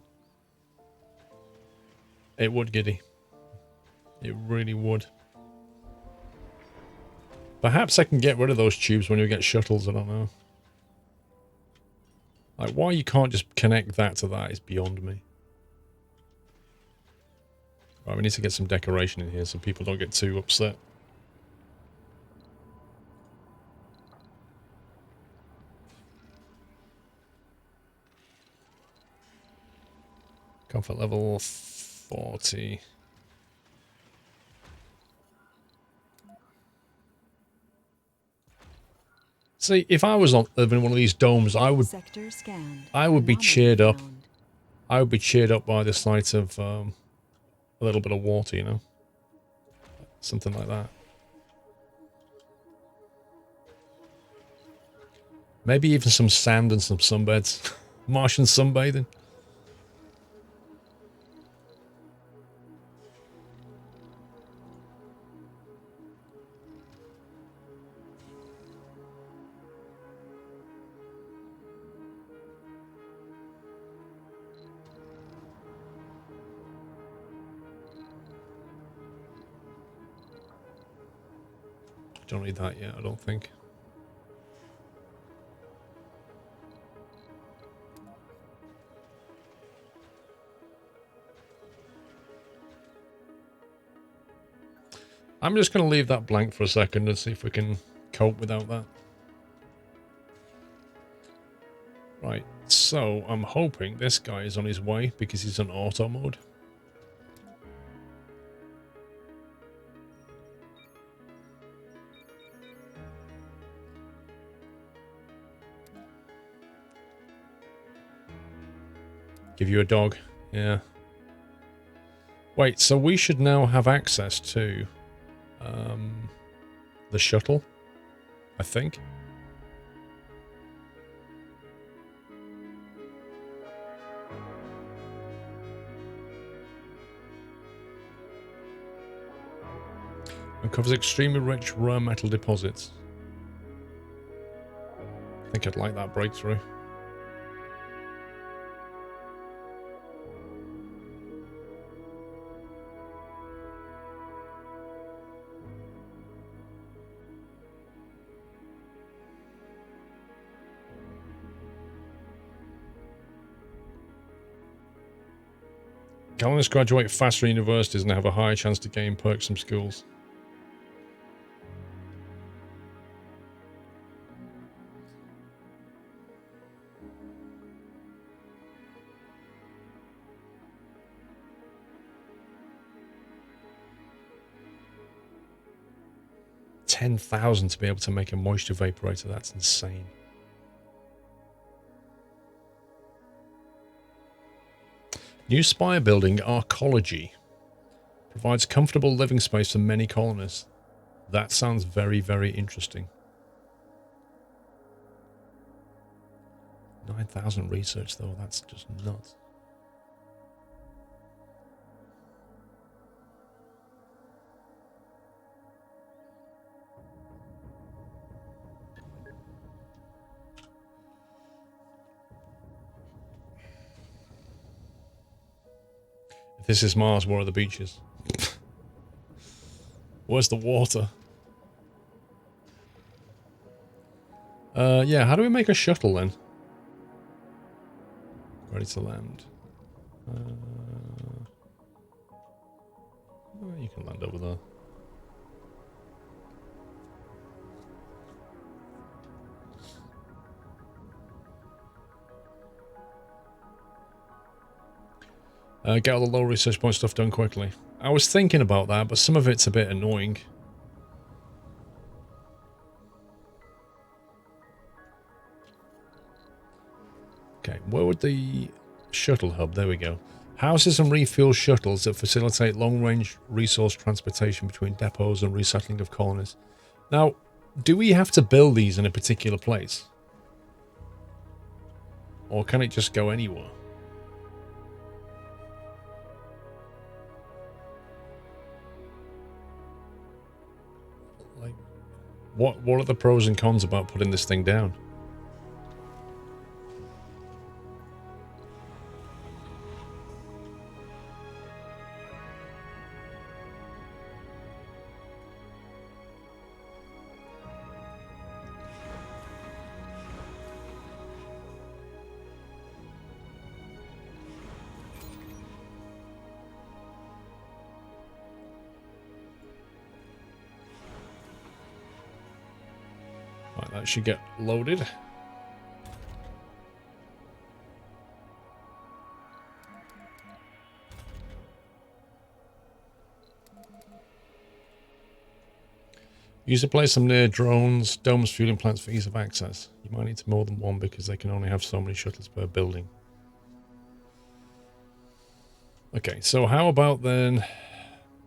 Speaker 1: It would, Giddy. It really would. Perhaps I can get rid of those tubes when you get shuttles, I don't know. Like, why you can't just connect that to that is beyond me. Right, we need to get some decoration in here so people don't get too upset. Comfort level 40. See, if I was living in one of these domes, I would be cheered up. I would be cheered up by the sight of a little bit of water, you know? Something like that. Maybe even some sand and some sunbeds. Martian sunbathing. Don't need that yet, I don't think. I'm just going to leave that blank for a second and see if we can cope without that. Right, so I'm hoping this guy is on his way because he's on auto mode. Give you a dog, yeah. Wait, so we should now have access to the shuttle, I think. Uncovers extremely rich rare metal deposits. I think I'd like that breakthrough. Colonists graduate faster in universities and have a higher chance to gain perks from schools. $10,000 to be able to make a moisture vaporator. That's insane. New spire building, Arcology, provides comfortable living space for many colonists. That sounds very, very interesting. 9,000 research though, that's just nuts. If this is Mars, where are the beaches? Where's the water? Yeah, how do we make a shuttle then? Ready to land. You can land over there. Get all the low research point stuff done quickly. I was thinking about that, but some of it's a bit annoying. Okay, where would the shuttle hub? There we go. Houses and refuel shuttles that facilitate long-range resource transportation between depots and resettling of colonies. Now, do we have to build these in a particular place? Or can it just go anywhere? Like, what are the pros and cons about putting this thing down? That should get loaded. Use to place them near drones, domes, fueling plants for ease of access. You might need to more than one because they can only have so many shuttles per building. Okay, so how about then...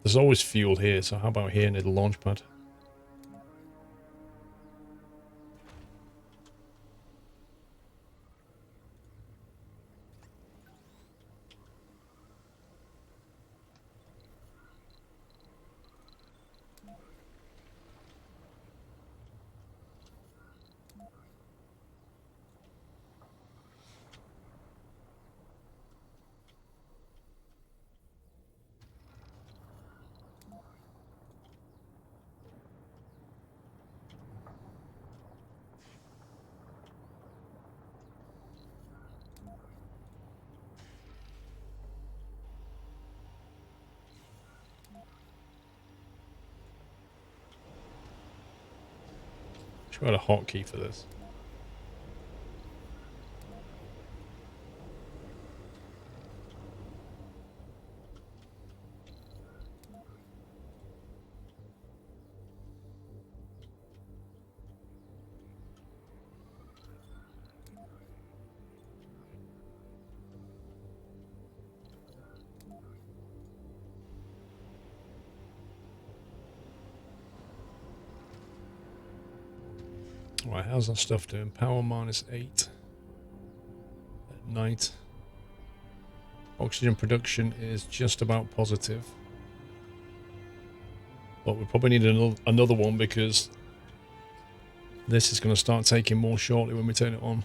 Speaker 1: There's always fuel here, so how about here near the launch pad? Should we add a hotkey for this? Right, how's that stuff doing? Power -8 at night. Oxygen production is just about positive. But we probably need another one because this is going to start taking more shortly when we turn it on.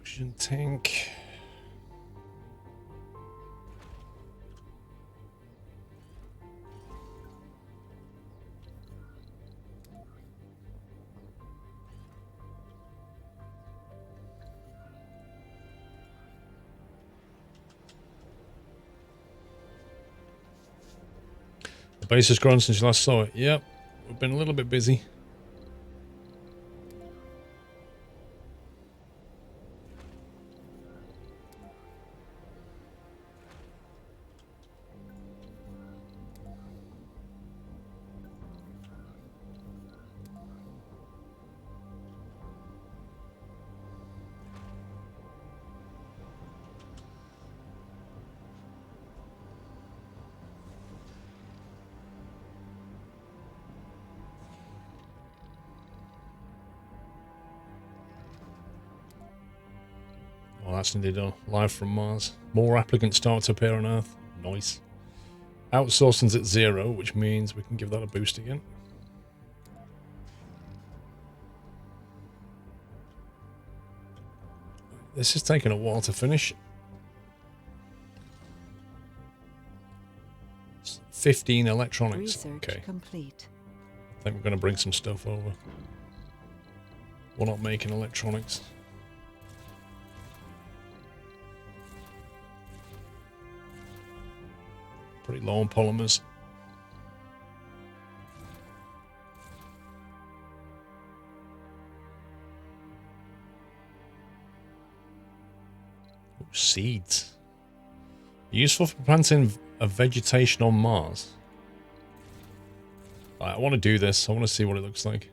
Speaker 1: Oxygen tank. The base has grown since you last saw it. Yep, we've been a little bit busy. Well, that's nearly done. Live from Mars. More applicants start to appear on Earth. Nice. Outsourcing's at 0, which means we can give that a boost again. This is taking a while to finish. 15 electronics.
Speaker 3: Research
Speaker 1: Okay.
Speaker 3: complete.
Speaker 1: I think we're going to bring some stuff over. We're not making electronics. Pretty low on polymers. Ooh, seeds. Useful for planting a vegetation on Mars. I want to do this. I want to see what it looks like.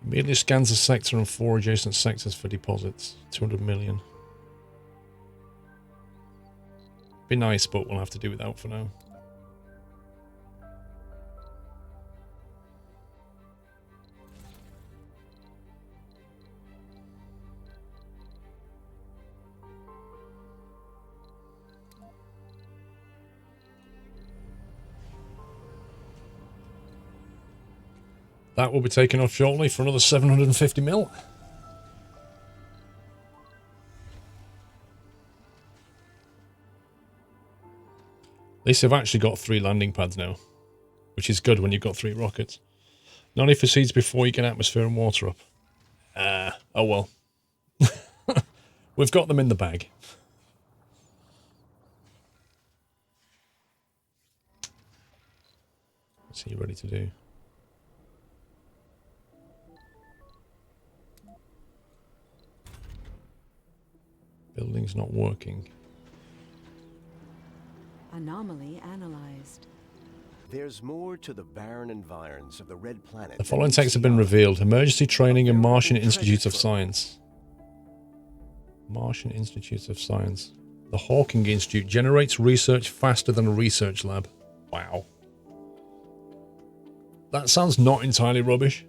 Speaker 1: Immediately scans the sector and 4 adjacent sectors for deposits. 200 million. Be nice, but we'll have to do without for now. That will be taken off shortly for another 750 mil. At least they've actually got 3 landing pads now, which is good when you've got 3 rockets. Not if it proceeds before you get atmosphere and water up. Oh well. We've got them in the bag. What's he ready to do? Building's not working.
Speaker 3: Anomaly analyzed.
Speaker 4: There's more to the barren environs of the red planet.
Speaker 1: The following texts have been revealed. Emergency training in Martian Institute of Science. Martian Institute of Science. The Hawking Institute generates research faster than a research lab. Wow. That sounds not entirely rubbish.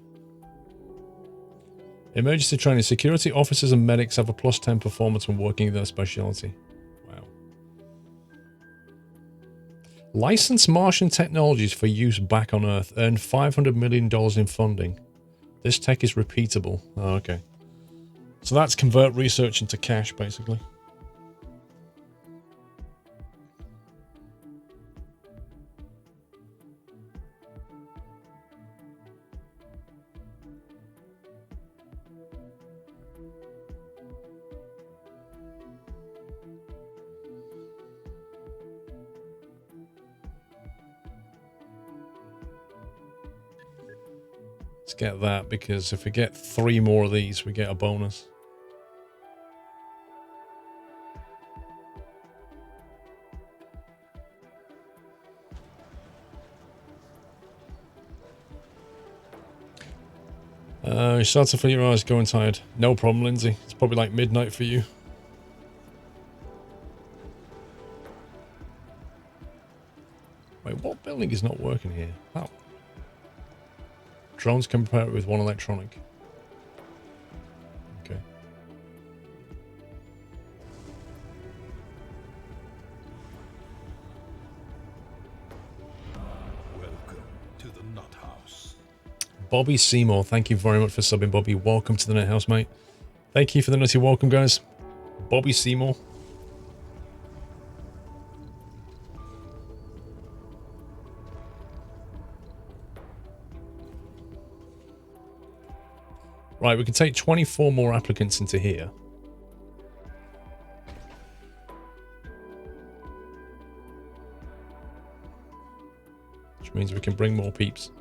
Speaker 1: Emergency training. Security officers and medics have a +10 performance when working in their specialty. Wow. Licensed Martian technologies for use back on Earth. Earned $500 million in funding. This tech is repeatable. Oh, okay. So that's convert research into cash, basically. Let's get that, because if we get 3 more of these, we get a bonus. You start to feel your eyes going tired. No problem, Lindsay. It's probably like midnight for you. Wait, what building is not working here? Oh. Drones can pair it with one electronic. Okay.
Speaker 2: Welcome to the Nut House.
Speaker 1: Bobby Seymour, thank you very much for subbing, Bobby. Welcome to the Net House, mate. Thank you for the nutty welcome, guys. Bobby Seymour. Right, we can take 24 more applicants into here. Which means we can bring more peeps.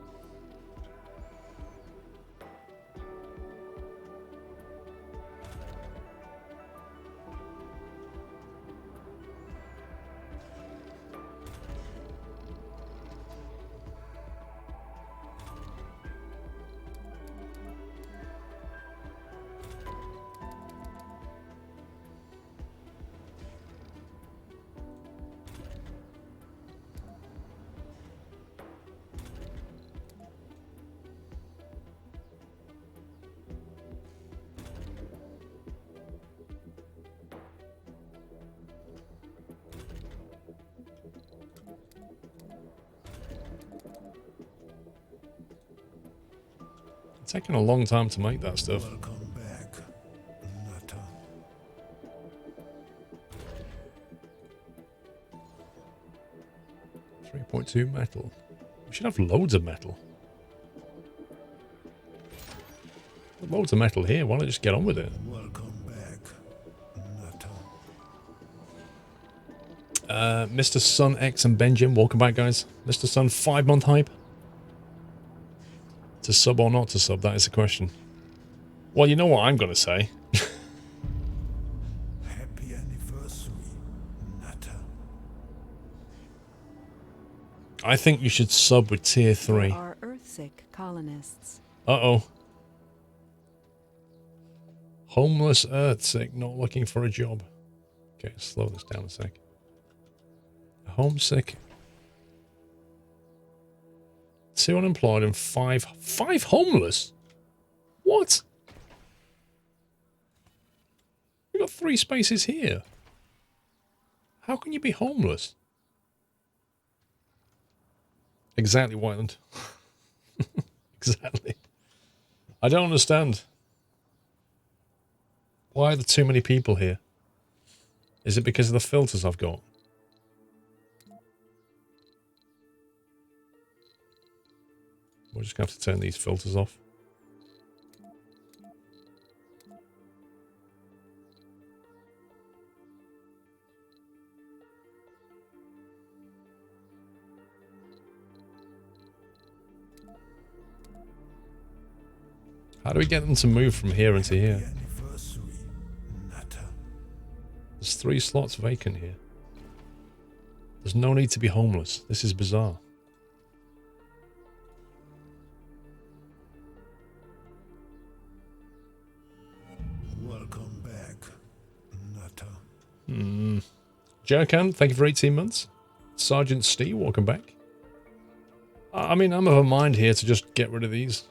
Speaker 1: It's taking a long time to make that stuff.
Speaker 2: Welcome back, Nutter.
Speaker 1: 3.2 metal. We should have loads of metal. Loads of metal here. Why don't I just get on with it?
Speaker 2: Welcome back, Nutter.
Speaker 1: Mr. Sun X and Benjamin, welcome back, guys. Mr. Sun, 5-month hype. To sub or not to sub, that is the question. Well, you know what I'm going to say.
Speaker 2: Happy anniversary, Nutter.
Speaker 1: I think you should sub with tier 3.
Speaker 3: There are Earthsick colonists.
Speaker 1: Uh-oh. Homeless Earthsick, not looking for a job. Okay, slow this down a sec. Homesick. 2 unemployed and 5 homeless? What? We've got 3 spaces here. How can you be homeless? Exactly, Wyland. Exactly. I don't understand. Why are there too many people here? Is it because of the filters I've got? We're just going to have to turn these filters off. How do we get them to move from here into here?
Speaker 2: Anniversary, Nutter.
Speaker 1: There's 3 slots vacant here. There's no need to be homeless. This is bizarre. Jerkan, thank you for 18 months. Sergeant Steve, welcome back. I mean, I'm of a mind here to just get rid of these.